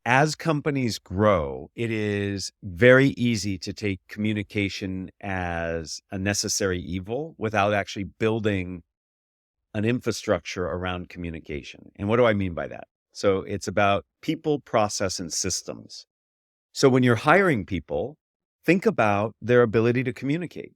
as companies grow, it is very easy to take communication as a necessary evil without actually building an infrastructure around communication. And what do I mean by that? So it's about people, process, and systems. So when you're hiring people, think about their ability to communicate.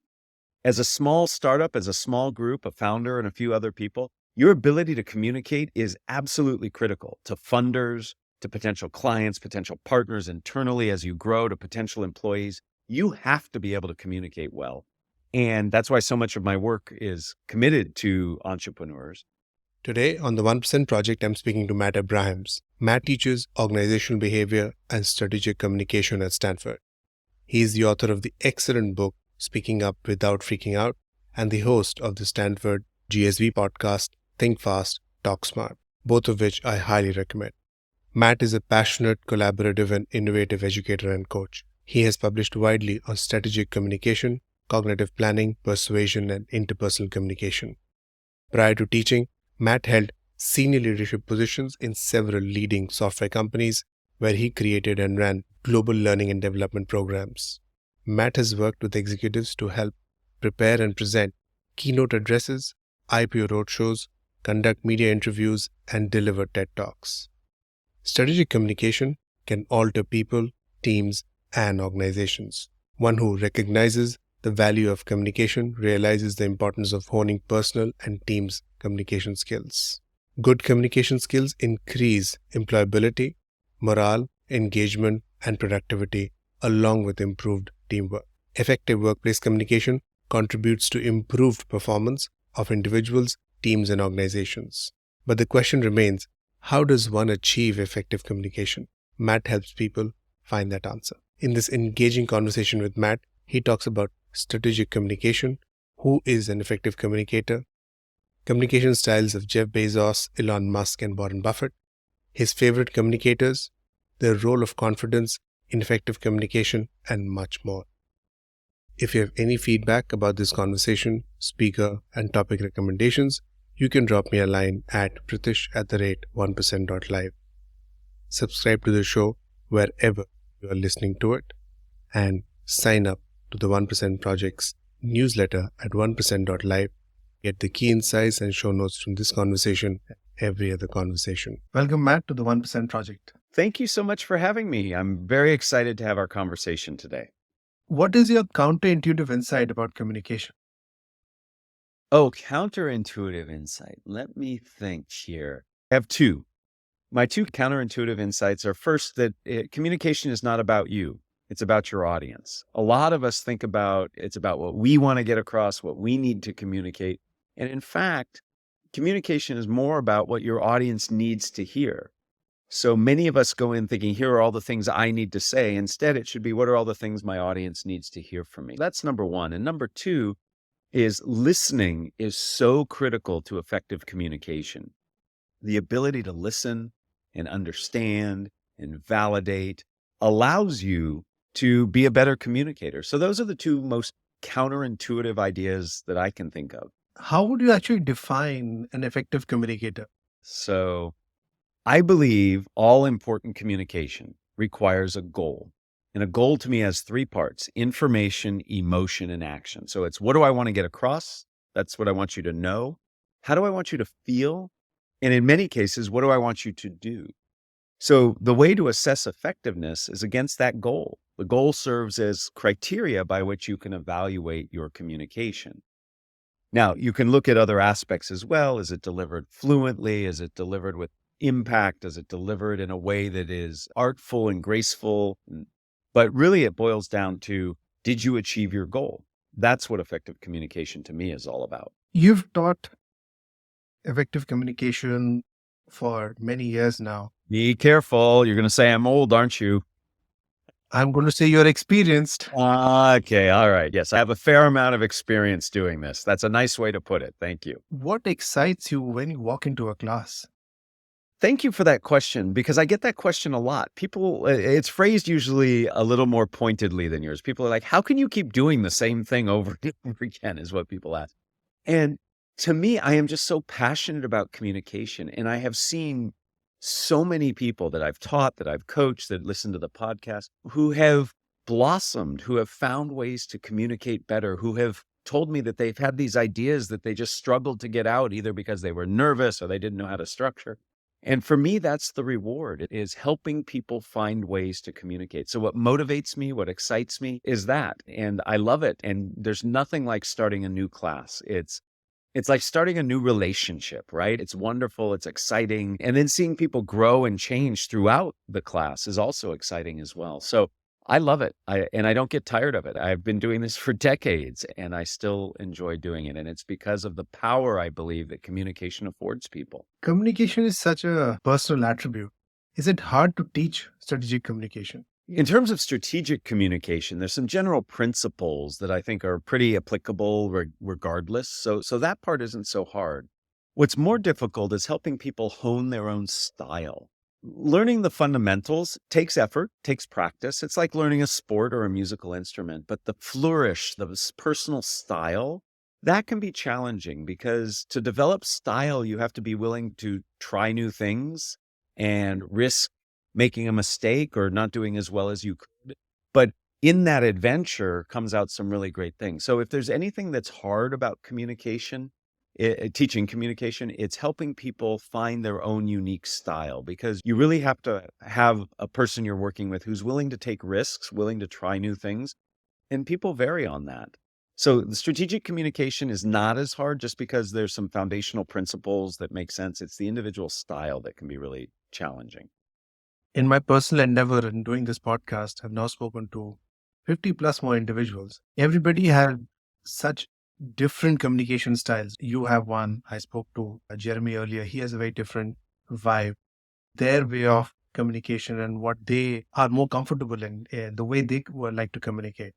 As a small startup, as a small group, a founder and a few other people, your ability to communicate is absolutely critical to funders, to potential clients, potential partners internally as you grow, to potential employees. You have to be able to communicate well. And that's why so much of my work is committed to entrepreneurs. Today on the 1% Project, I'm speaking to Matt Abrahams. Matt teaches organizational behavior and strategic communication at Stanford. He is the author of the excellent book, Speaking Up Without Freaking Out, and the host of the Stanford GSB podcast, Think Fast, Talk Smart, both of which I highly recommend. Matt is a passionate, collaborative, and innovative educator and coach. He has published widely on strategic communication, cognitive planning, persuasion, and interpersonal communication. Prior to teaching, Matt held senior leadership positions in several leading software companies where he created and ran global learning and development programs. Matt has worked with executives to help prepare and present keynote addresses, IPO roadshows, conduct media interviews, and deliver TED Talks. Strategic communication can alter people, teams, and organizations. One who recognizes the value of communication realizes the importance of honing personal and teams' communication skills. Good communication skills increase employability, morale, engagement, and productivity, along with improved teamwork. Effective workplace communication contributes to improved performance of individuals, teams, and organizations. But the question remains, how does one achieve effective communication? Matt helps people find that answer. In this engaging conversation with Matt, he talks about strategic communication, who is an effective communicator, communication styles of Jeff Bezos, Elon Musk, and Warren Buffett, his favorite communicators, their role of confidence in effective communication, and much more. If you have any feedback about this conversation, speaker, and topic recommendations, you can drop me a line at pritish@1%.live. Subscribe to the show wherever you are listening to it, and sign up to the 1% Project's newsletter at 1%.live. Get the key insights and show notes from this conversation and every other conversation. Welcome, Matt, to the 1% Project. Thank you so much for having me. I'm very excited to have our conversation today. What is your counterintuitive insight about communication? Oh, counterintuitive insight. Let me think here. I have two. My two counterintuitive insights are first that communication is not about you. It's about your audience. A lot of us think about it's about what we want to get across, what we need to communicate. And in fact, communication is more about what your audience needs to hear. So many of us go in thinking, here are all the things I need to say. Instead, it should be, what are all the things my audience needs to hear from me? That's number one. And number two is listening is so critical to effective communication. The ability to listen and understand and validate allows you to be a better communicator. So those are the two most counterintuitive ideas that I can think of. How would you actually define an effective communicator? So I believe all important communication requires a goal. And a goal to me has three parts: information, emotion, and action. So it's, what do I want to get across? That's what I want you to know. How do I want you to feel? And in many cases, what do I want you to do? So the way to assess effectiveness is against that goal. The goal serves as criteria by which you can evaluate your communication. Now, you can look at other aspects as well. Is it delivered fluently? Is it delivered with impact? Is it delivered in a way that is artful and graceful? But really, it boils down to, did you achieve your goal? That's what effective communication to me is all about. You've taught effective communication for many years now. Be careful. You're going to say I'm old, aren't you? I'm going to say you're experienced. Okay. All right. Yes. I have a fair amount of experience doing this. That's a nice way to put it. Thank you. What excites you when you walk into a class? Thank you for that question, because I get that question a lot. People, it's phrased usually a little more pointedly than yours. People are like, how can you keep doing the same thing over and over again, is what people ask. And to me, I am just so passionate about communication. And I have seen so many people that I've taught, that I've coached, that listen to the podcast, who have blossomed, who have found ways to communicate better, who have told me that they've had these ideas that they just struggled to get out, either because they were nervous or they didn't know how to structure. And for me, that's the reward, is helping people find ways to communicate. So what motivates me, what excites me is that. And I love it. And there's nothing like starting a new class. It's like starting a new relationship, right? It's wonderful, it's exciting. And then seeing people grow and change throughout the class is also exciting as well. So I love it. And I don't get tired of it. I've been doing this for decades and I still enjoy doing it. And it's because of the power, I believe, that communication affords people. Communication is such a personal attribute. Is it hard to teach strategic communication? In terms of strategic communication, there's some general principles that I think are pretty applicable regardless. So that part isn't so hard. What's more difficult is helping people hone their own style. Learning the fundamentals takes effort, takes practice. It's like learning a sport or a musical instrument, but the flourish, the personal style, that can be challenging because to develop style, you have to be willing to try new things and risk making a mistake or not doing as well as you could. But in that adventure comes out some really great things. So if there's anything that's hard about communication, teaching communication, it's helping people find their own unique style, because you really have to have a person you're working with who's willing to take risks, willing to try new things, and people vary on that. So the strategic communication is not as hard just because there's some foundational principles that make sense. It's the individual style that can be really challenging. In my personal endeavor in doing this podcast, I've now spoken to 50 plus more individuals. Everybody had such different communication styles. You have one. I spoke to Jeremy earlier. He has a very different vibe. Their way of communication and what they are more comfortable in, the way they would like to communicate.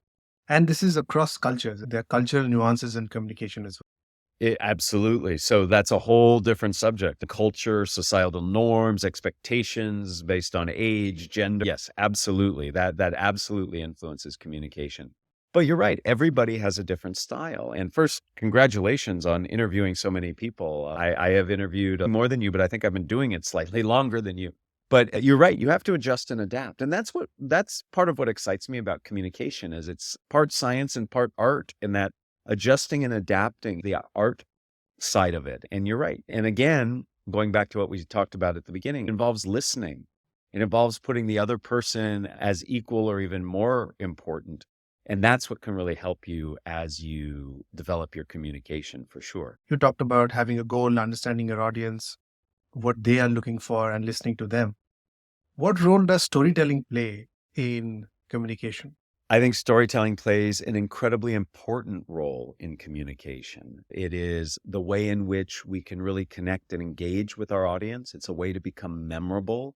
And this is across cultures. There are cultural nuances in communication as well. Absolutely. So that's a whole different subject. The culture, societal norms, expectations based on age, gender. Yes, absolutely. That absolutely influences communication. But you're right. Everybody has a different style. And first, congratulations on interviewing so many people. I have interviewed more than you, but I think I've been doing it slightly longer than you. But you're right. You have to adjust and adapt. And that's part of what excites me about communication, is it's part science and part art, in that adjusting and adapting the art side of it. And you're right. And again, going back to what we talked about at the beginning, it involves listening. It involves putting the other person as equal or even more important. And that's what can really help you as you develop your communication, for sure. You talked about having a goal, understanding your audience, what they are looking for, and listening to them. What role does storytelling play in communication? I think storytelling plays an incredibly important role in communication. It is the way in which we can really connect and engage with our audience. It's a way to become memorable.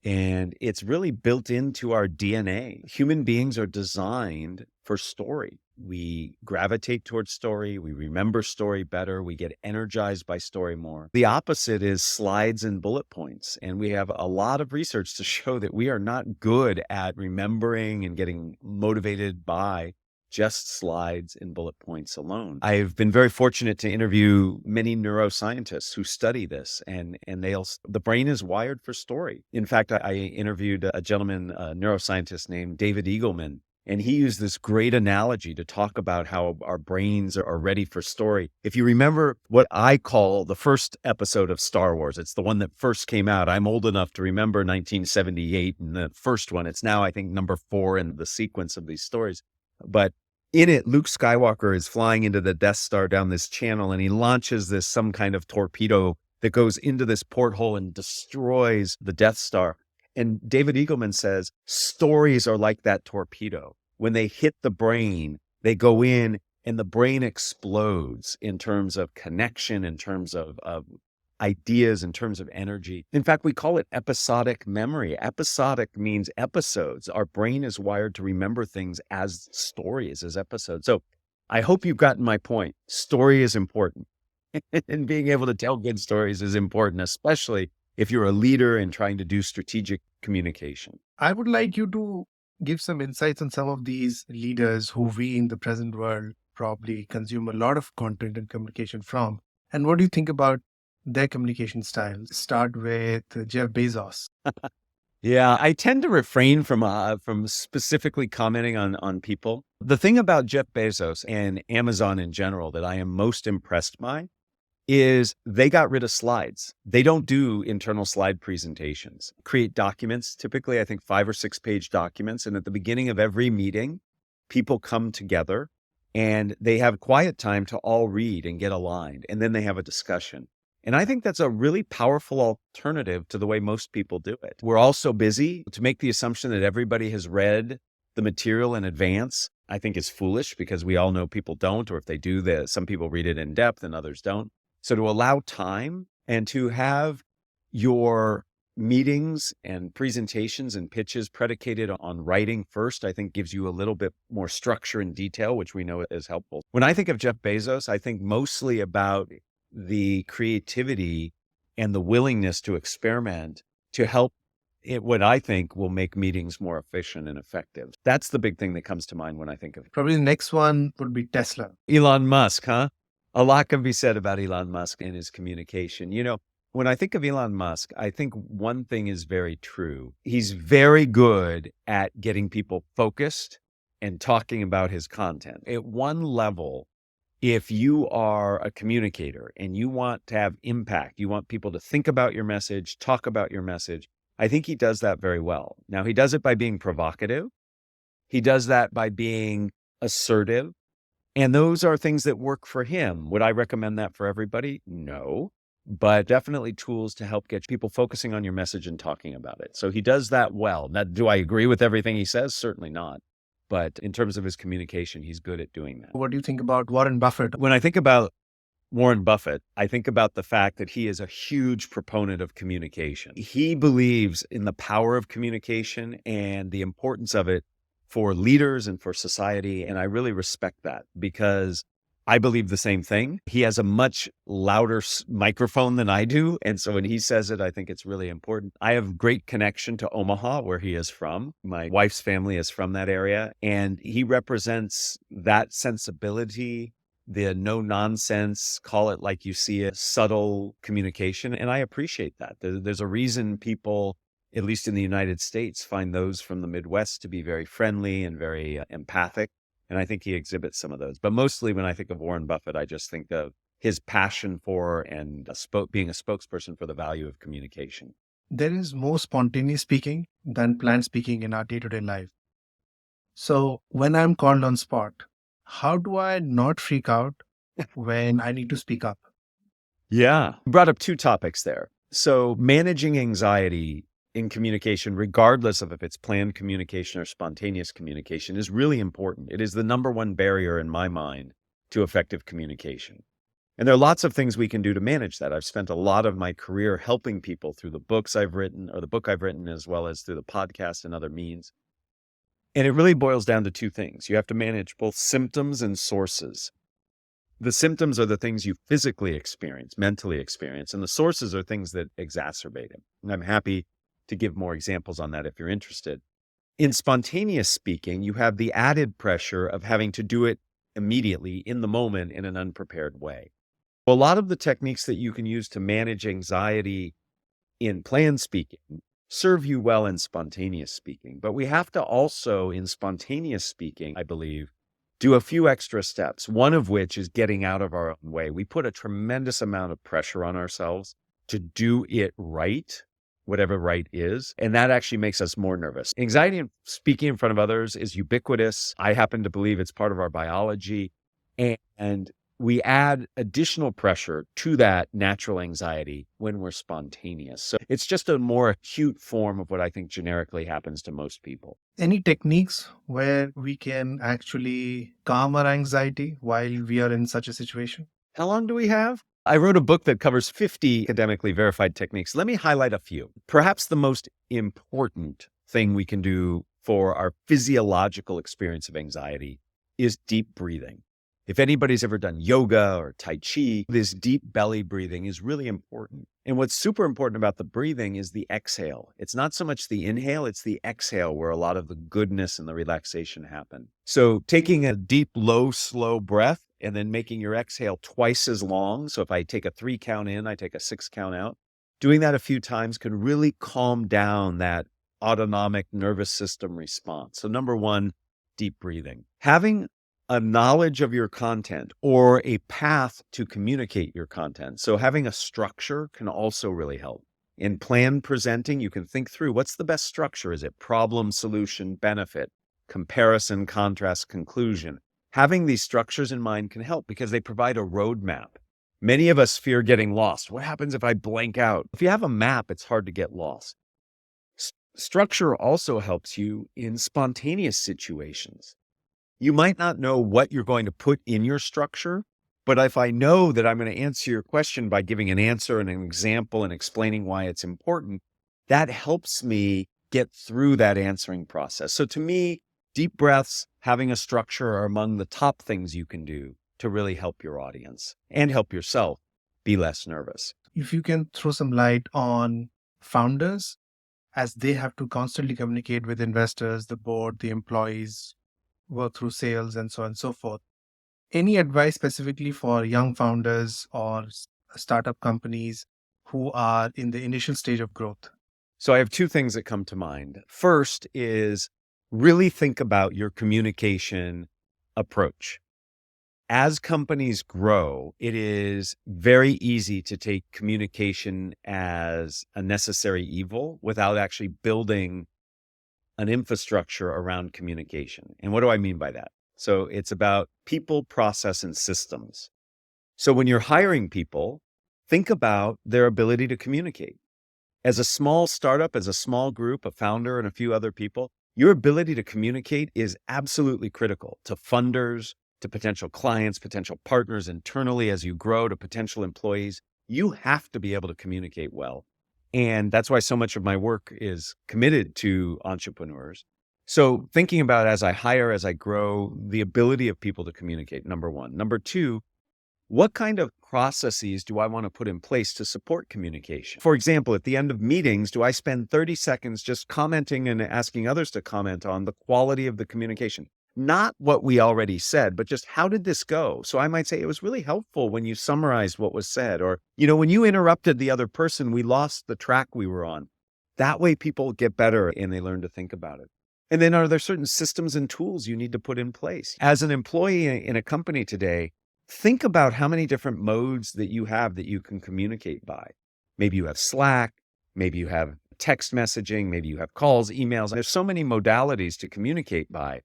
And it's really built into our DNA. Human beings are designed for story. We gravitate towards story. We remember story better. We get energized by story more. The opposite is slides and bullet points. And we have a lot of research to show that we are not good at remembering and getting motivated by just slides and bullet points alone. I've been very fortunate to interview many neuroscientists who study this, and the brain is wired for story. In fact, I interviewed a gentleman, a neuroscientist named David Eagleman, and he used this great analogy to talk about how our brains are ready for story. If you remember what I call the first episode of Star Wars, it's the one that first came out. I'm old enough to remember 1978 and the first one. It's now, I think, number 4 in the sequence of these stories. But in it, Luke Skywalker is flying into the Death Star down this channel, and he launches some kind of torpedo that goes into this porthole and destroys the Death Star. And David Eagleman says, stories are like that torpedo. When they hit the brain, they go in and the brain explodes in terms of connection, in terms of ideas, in terms of energy. In fact, we call it episodic memory. Episodic means episodes. Our brain is wired to remember things as stories, as episodes. So I hope you've gotten my point. Story is important. And being able to tell good stories is important, especially if you're a leader and trying to do strategic communication. I would like you to give some insights on some of these leaders who we in the present world probably consume a lot of content and communication from. And what do you think about their communication style? Start with Jeff Bezos. Yeah, I tend to refrain from specifically commenting on people. The thing about Jeff Bezos and Amazon in general that I am most impressed by is they got rid of slides. They don't do internal slide presentations. Create documents, typically I think 5 or 6 page documents, and at the beginning of every meeting, people come together and they have quiet time to all read and get aligned, and then they have a discussion. And I think that's a really powerful alternative to the way most people do it. We're all so busy. To make the assumption that everybody has read the material in advance, I think is foolish, because we all know people don't, or if they do, some people read it in depth and others don't. So to allow time and to have your meetings and presentations and pitches predicated on writing first, I think gives you a little bit more structure and detail, which we know is helpful. When I think of Jeff Bezos, I think mostly about the creativity and the willingness to experiment to help what I think will make meetings more efficient and effective. That's the big thing that comes to mind when I think of Probably the next one would be Tesla. Elon Musk, huh? A lot can be said about Elon Musk and his communication. When I think of Elon Musk, I think one thing is very true. He's very good at getting people focused and talking about his content. At one level, if you are a communicator and you want to have impact, you want people to think about your message, talk about your message, I think he does that very well. Now, he does it by being provocative. He does that by being assertive. And those are things that work for him. Would I recommend that for everybody? No, but definitely tools to help get people focusing on your message and talking about it. So he does that well. Now, do I agree with everything he says? Certainly not. But in terms of his communication, he's good at doing that. What do you think about Warren Buffett? When I think about Warren Buffett, I think about the fact that he is a huge proponent of communication. He believes in the power of communication and the importance of it for leaders and for society. And I really respect that, because I believe the same thing. He has a much louder microphone than I do. And so when he says it, I think it's really important. I have great connection to Omaha, where he is from. My wife's family is from that area, and he represents that sensibility, the no nonsense, call it like you see it, subtle communication. And I appreciate that. There's a reason people, at least in the United States, find those from the Midwest to be very friendly and very empathic. And I think he exhibits some of those. But mostly when I think of Warren Buffett, I just think of his passion for and being a spokesperson for the value of communication. There is more spontaneous speaking than planned speaking in our day-to-day life. So when I'm called on spot, how do I not freak out when I need to speak up? Yeah. You brought up 2 topics there. So managing anxiety in communication, regardless of if it's planned communication or spontaneous communication, is really important. It is the number one barrier in my mind to effective communication. And there are lots of things we can do to manage that. I've spent a lot of my career helping people through the books I've written, or the book I've written, as well as through the podcast and other means. And it really boils down to 2 things. You have to manage both symptoms and sources. The symptoms are the things you physically experience, mentally experience, and the sources are things that exacerbate it. And I'm happy to give more examples on that if you're interested. In spontaneous speaking, you have the added pressure of having to do it immediately in the moment in an unprepared way. A lot of the techniques that you can use to manage anxiety in planned speaking serve you well in spontaneous speaking. But we have to also, in spontaneous speaking, I believe, do a few extra steps, one of which is getting out of our own way. We put a tremendous amount of pressure on ourselves to do it right, whatever right is. And that actually makes us more nervous. Anxiety in speaking in front of others is ubiquitous. I happen to believe it's part of our biology. And we add additional pressure to that natural anxiety when we're spontaneous. So it's just a more acute form of what I think generically happens to most people. Any techniques where we can actually calm our anxiety while we are in such a situation? How long do we have? I wrote a book that covers 50 academically verified techniques. Let me highlight a few. Perhaps the most important thing we can do for our physiological experience of anxiety is deep breathing. If anybody's ever done yoga or Tai Chi, this deep belly breathing is really important. And what's super important about the breathing is the exhale. It's not so much the inhale, it's the exhale where a lot of the goodness and the relaxation happen. So taking a deep, low, slow breath and then making your exhale twice as long. So if I take a 3 count in, I take a 6 count out. Doing that a few times can really calm down that autonomic nervous system response. So number one, deep breathing. Having a knowledge of your content or a path to communicate your content. So having a structure can also really help. In plan presenting, you can think through what's the best structure. Is it problem, solution, benefit, comparison, contrast, conclusion? Having these structures in mind can help because they provide a roadmap. Many of us fear getting lost. What happens if I blank out? If you have a map, it's hard to get lost. Structure also helps you in spontaneous situations. You might not know what you're going to put in your structure, but if I know that I'm going to answer your question by giving an answer and an example and explaining why it's important, that helps me get through that answering process. So to me, deep breaths, having a structure are among the top things you can do to really help your audience and help yourself be less nervous. If you can throw some light on founders as they have to constantly communicate with investors, the board, the employees, work through sales, and so on and so forth. Any advice specifically for young founders or startup companies who are in the initial stage of growth? So I have two things that come to mind. First is really think about your communication approach. As companies grow, it is very easy to take communication as a necessary evil without actually building an infrastructure around communication. And what do I mean by that? So it's about people, process, and systems. So when you're hiring people, think about their ability to communicate. As a small startup, as a small group, a founder and a few other people, your ability to communicate is absolutely critical to funders, to potential clients, potential partners internally as you grow, to potential employees. You have to be able to communicate well. And that's why so much of my work is committed to entrepreneurs. So thinking about as I hire, as I grow, the ability of people to communicate, number one. Number two, what kind of processes do I want to put in place to support communication? For example, at the end of meetings, do I spend 30 seconds just commenting and asking others to comment on the quality of the communication? Not what we already said, but just how did this go? So I might say it was really helpful when you summarized what was said, or, when you interrupted the other person, we lost the track we were on. That way people get better and they learn to think about it. And then are there certain systems and tools you need to put in place? As an employee in a company today, think about how many different modes that you have that you can communicate by. Maybe you have Slack, maybe you have text messaging, maybe you have calls, emails. There's so many modalities to communicate by.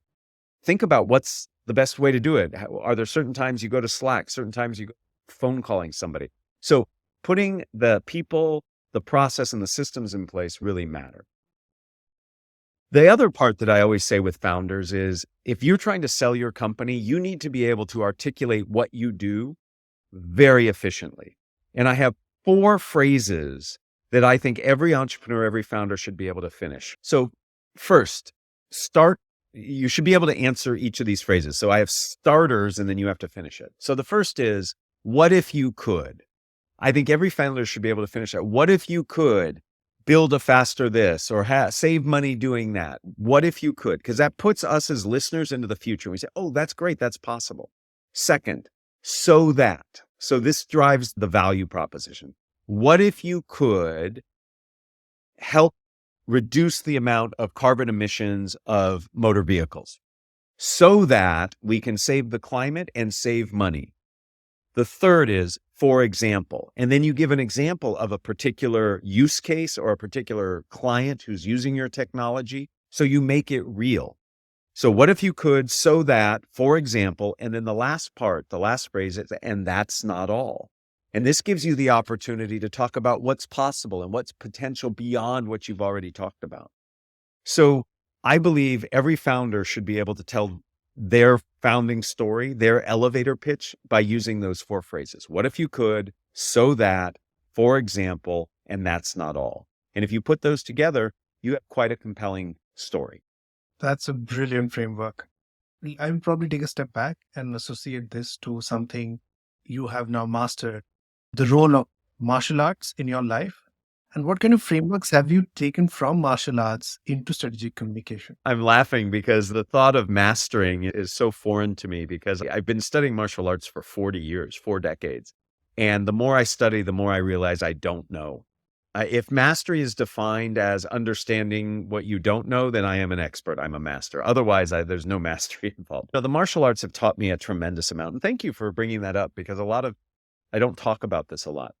Think about what's the best way to do it. Are there certain times you go to Slack, certain times you go phone calling somebody? So putting the people, the process, and the systems in place really matter. The other part that I always say with founders is if you're trying to sell your company, you need to be able to articulate what you do very efficiently. And I have 4 phrases that I think every entrepreneur, every founder should be able to finish. So first, you should be able to answer each of these phrases. So I have starters and then you have to finish it. So the first is, what if you could? I think every founder should be able to finish that. What if you could build a faster this or save money doing that? What if you could? Because that puts us as listeners into the future. We say, oh, that's great. That's possible. Second, so that. So this drives the value proposition. What if you could help reduce the amount of carbon emissions of motor vehicles so that we can save the climate and save money? The third is, for example, and then you give an example of a particular use case or a particular client who's using your technology. So you make it real. So what if you could, so that, for example, and then the last part, the last phrase is, and that's not all. And this gives you the opportunity to talk about what's possible and what's potential beyond what you've already talked about. So I believe every founder should be able to tell their founding story, their elevator pitch by using those 4 phrases. What if you could, so that, for example, and that's not all. And if you put those together, you have quite a compelling story. That's a brilliant framework. I will probably take a step back and associate this to something you have now mastered, the role of martial arts in your life And what kind of frameworks have you taken from martial arts into strategic communication? I'm laughing because the thought of mastering is so foreign to me because I've been studying martial arts for 40 years, 4 decades. And the more I study, the more I realize I don't know. If mastery is defined as understanding what you don't know, then I am an expert. I'm a master. Otherwise, there's no mastery involved. The martial arts have taught me a tremendous amount. And thank you for bringing that up because I don't talk about this a lot.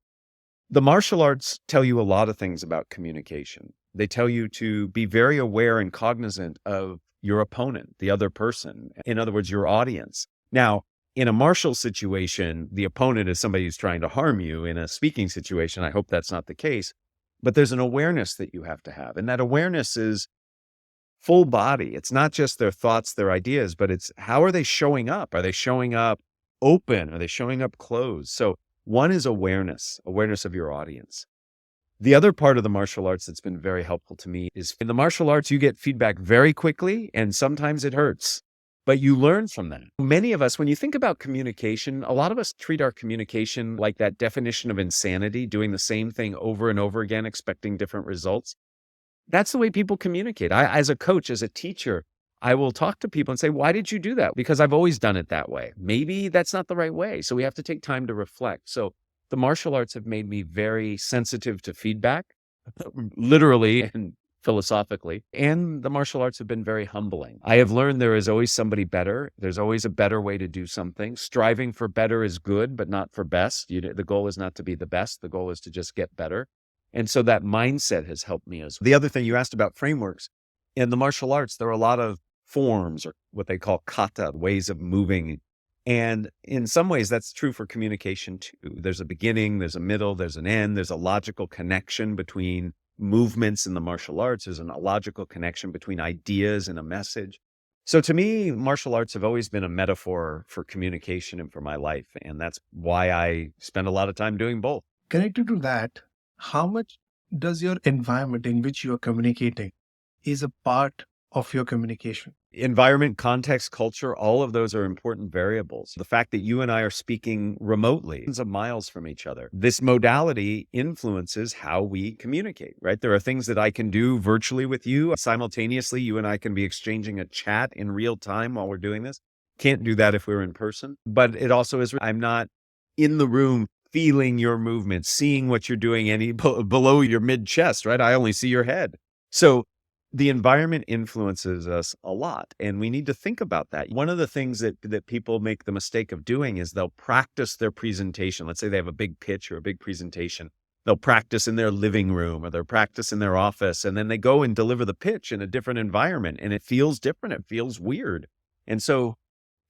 The martial arts tell you a lot of things about communication. They tell you to be very aware and cognizant of your opponent, the other person. In other words, your audience. Now, in a martial situation, the opponent is somebody who's trying to harm you. In a speaking situation, I hope that's not the case. But there's an awareness that you have to have. And that awareness is full body. It's not just their thoughts, their ideas, but it's how are they showing up? Are they showing up open? Are they showing up closed? So one is awareness of your audience. The other part of the martial arts that's been very helpful to me is in the martial arts, you get feedback very quickly and sometimes it hurts, but you learn from that. Many of us, when you think about communication, a lot of us treat our communication like that definition of insanity, doing the same thing over and over again, expecting different results. That's the way people communicate. As a coach, as a teacher, I will talk to people and say, why did you do that? Because I've always done it that way. Maybe that's not the right way. So we have to take time to reflect. So the martial arts have made me very sensitive to feedback, literally and philosophically. And the martial arts have been very humbling. I have learned there is always somebody better. There's always a better way to do something. Striving for better is good, but not for best. The goal is not to be the best. The goal is to just get better. And so that mindset has helped me as well. The other thing you asked about frameworks. In the martial arts, there are a lot of forms or what they call kata, ways of moving. And in some ways, that's true for communication too. There's a beginning, there's a middle, there's an end, there's a logical connection between movements in the martial arts. There's a logical connection between ideas and a message. So to me, martial arts have always been a metaphor for communication and for my life. And that's why I spend a lot of time doing both. Connected to that, how much does your environment in which you are communicating is a part of your communication? Environment, context, culture, all of those are important variables. The fact that you and I are speaking remotely, hundreds of miles from each other, this modality influences how we communicate, right? There are things that I can do virtually with you. Simultaneously, you and I can be exchanging a chat in real time while we're doing this. Can't do that if we're in person. But it also is, I'm not in the room feeling your movements, seeing what you're doing below your mid chest, right? I only see your head. So the environment influences us a lot, and we need to think about that. One of the things that people make the mistake of doing is they'll practice their presentation. Let's say they have a big pitch or a big presentation. They'll practice in their living room or they'll practice in their office, and then they go and deliver the pitch in a different environment, and it feels different. It feels weird. And so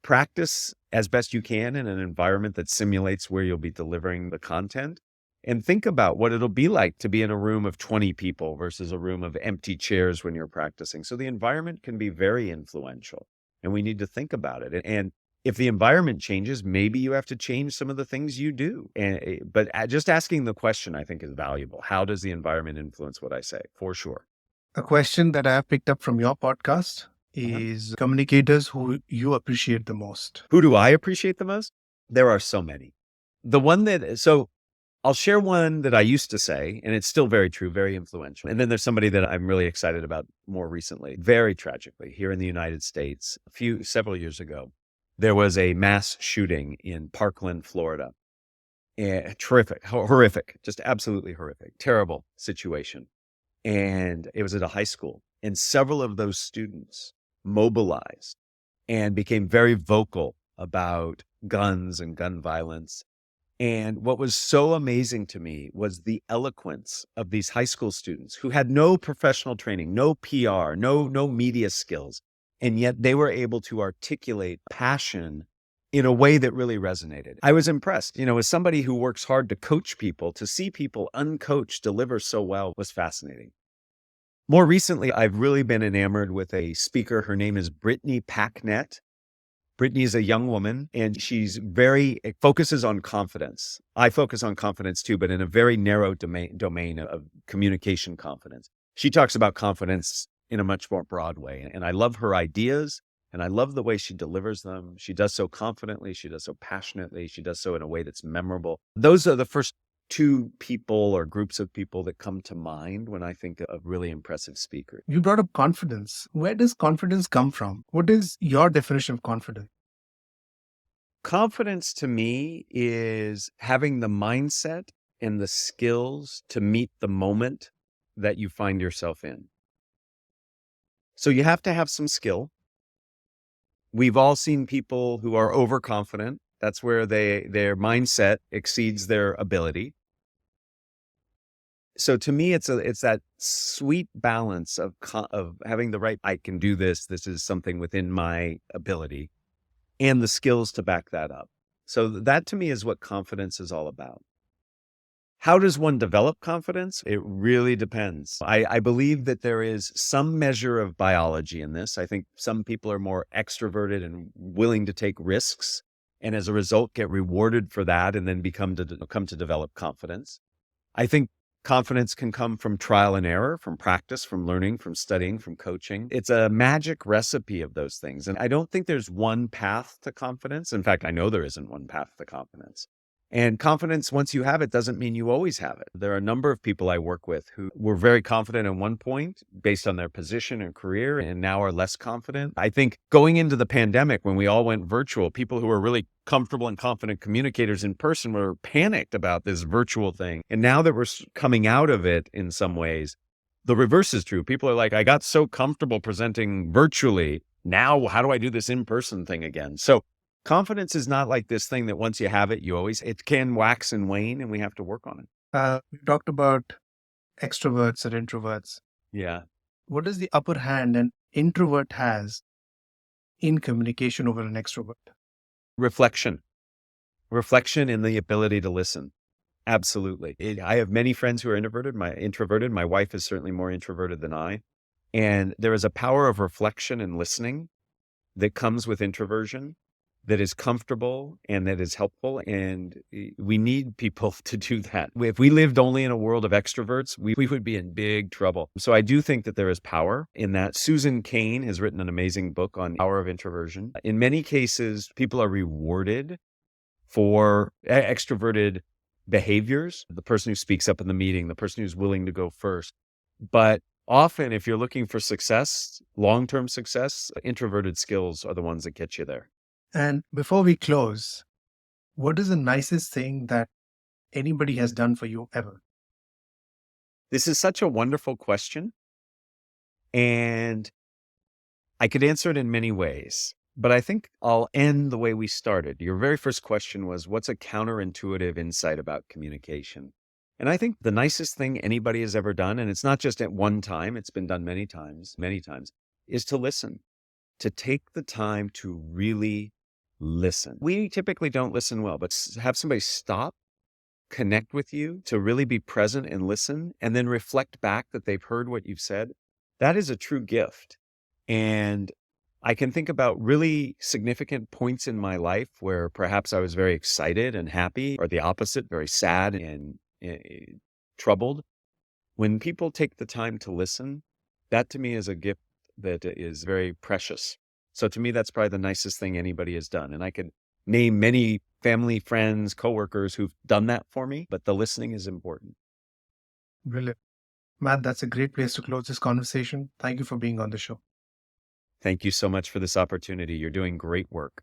practice as best you can in an environment that simulates where you'll be delivering the content. And think about what it'll be like to be in a room of 20 people versus a room of empty chairs when you're practicing. So the environment can be very influential, and we need to think about it. And if the environment changes, maybe you have to change some of the things you do. But just asking the question, I think, is valuable. How does the environment influence what I say? For sure. A question that I have picked up from your podcast is communicators who you appreciate the most. Who do I appreciate the most? There are so many. I'll share one that I used to say, and it's still very true, very influential. And then there's somebody that I'm really excited about more recently. Very tragically, here in the United States, several years ago, there was a mass shooting in Parkland, Florida. Terrific, horrific, just absolutely horrific, terrible situation. And it was at a high school. And several of those students mobilized and became very vocal about guns and gun violence. And what was so amazing to me was the eloquence of these high school students who had no professional training, no PR, no media skills. And yet they were able to articulate passion in a way that really resonated. I was impressed. As somebody who works hard to coach people, to see people uncoached deliver so well was fascinating. More recently, I've really been enamored with a speaker. Her name is Brittany Packnett. Brittany is a young woman, and it focuses on confidence. I focus on confidence too, but in a very narrow domain of communication confidence. She talks about confidence in a much more broad way. And I love her ideas, and I love the way she delivers them. She does so confidently. She does so passionately. She does so in a way that's memorable. Those are the first two people or groups of people that come to mind when I think of really impressive speakers. You brought up confidence. Where does confidence come from? What is your definition of confidence? Confidence to me is having the mindset and the skills to meet the moment that you find yourself in. So you have to have some skill. We've all seen people who are overconfident. That's where their mindset exceeds their ability. So to me, it's that sweet balance of having the right, I can do this. This is something within my ability, and the skills to back that up. So that to me is what confidence is all about. How does one develop confidence? It really depends. I believe that there is some measure of biology in this. I think some people are more extroverted and willing to take risks, and as a result get rewarded for that and then come to develop confidence. I think confidence can come from trial and error, from practice, from learning, from studying, from coaching. It's a magic recipe of those things. And I don't think there's one path to confidence. In fact, I know there isn't one path to confidence. And confidence, once you have it, doesn't mean you always have it. There are a number of people I work with who were very confident at one point based on their position and career and now are less confident. I think going into the pandemic, when we all went virtual, people who were really comfortable and confident communicators in person were panicked about this virtual thing. And now that we're coming out of it in some ways, the reverse is true. People are like, I got so comfortable presenting virtually. Now, how do I do this in-person thing again? So confidence is not like this thing that once you have it, it can wax and wane, and we have to work on it. We talked about extroverts and introverts. Yeah. What is the upper hand an introvert has in communication over an extrovert? Reflection and the ability to listen. Absolutely. I have many friends who are introverted. My wife is certainly more introverted than I. And there is a power of reflection and listening that comes with introversion that is comfortable and that is helpful. And we need people to do that. If we lived only in a world of extroverts, we would be in big trouble. So I do think that there is power in that. Susan Cain has written an amazing book on the power of introversion. In many cases, people are rewarded for extroverted behaviors, the person who speaks up in the meeting, the person who's willing to go first. But often, if you're looking for success, long-term success, introverted skills are the ones that get you there. And before we close, what is the nicest thing that anybody has done for you ever? This is such a wonderful question. And I could answer it in many ways, but I think I'll end the way we started. Your very first question was, what's a counterintuitive insight about communication? And I think the nicest thing anybody has ever done, and it's not just at one time, it's been done many times, is to listen, to take the time to really listen. We typically don't listen well, but have somebody stop, connect with you, to really be present and listen, and then reflect back that they've heard what you've said. That is a true gift. And I can think about really significant points in my life where perhaps I was very excited and happy, or the opposite, very sad and troubled. When people take the time to listen, that to me is a gift that is very precious. So to me, that's probably the nicest thing anybody has done. And I could name many family, friends, coworkers who've done that for me, but the listening is important. Brilliant. Matt, that's a great place to close this conversation. Thank you for being on the show. Thank you so much for this opportunity. You're doing great work.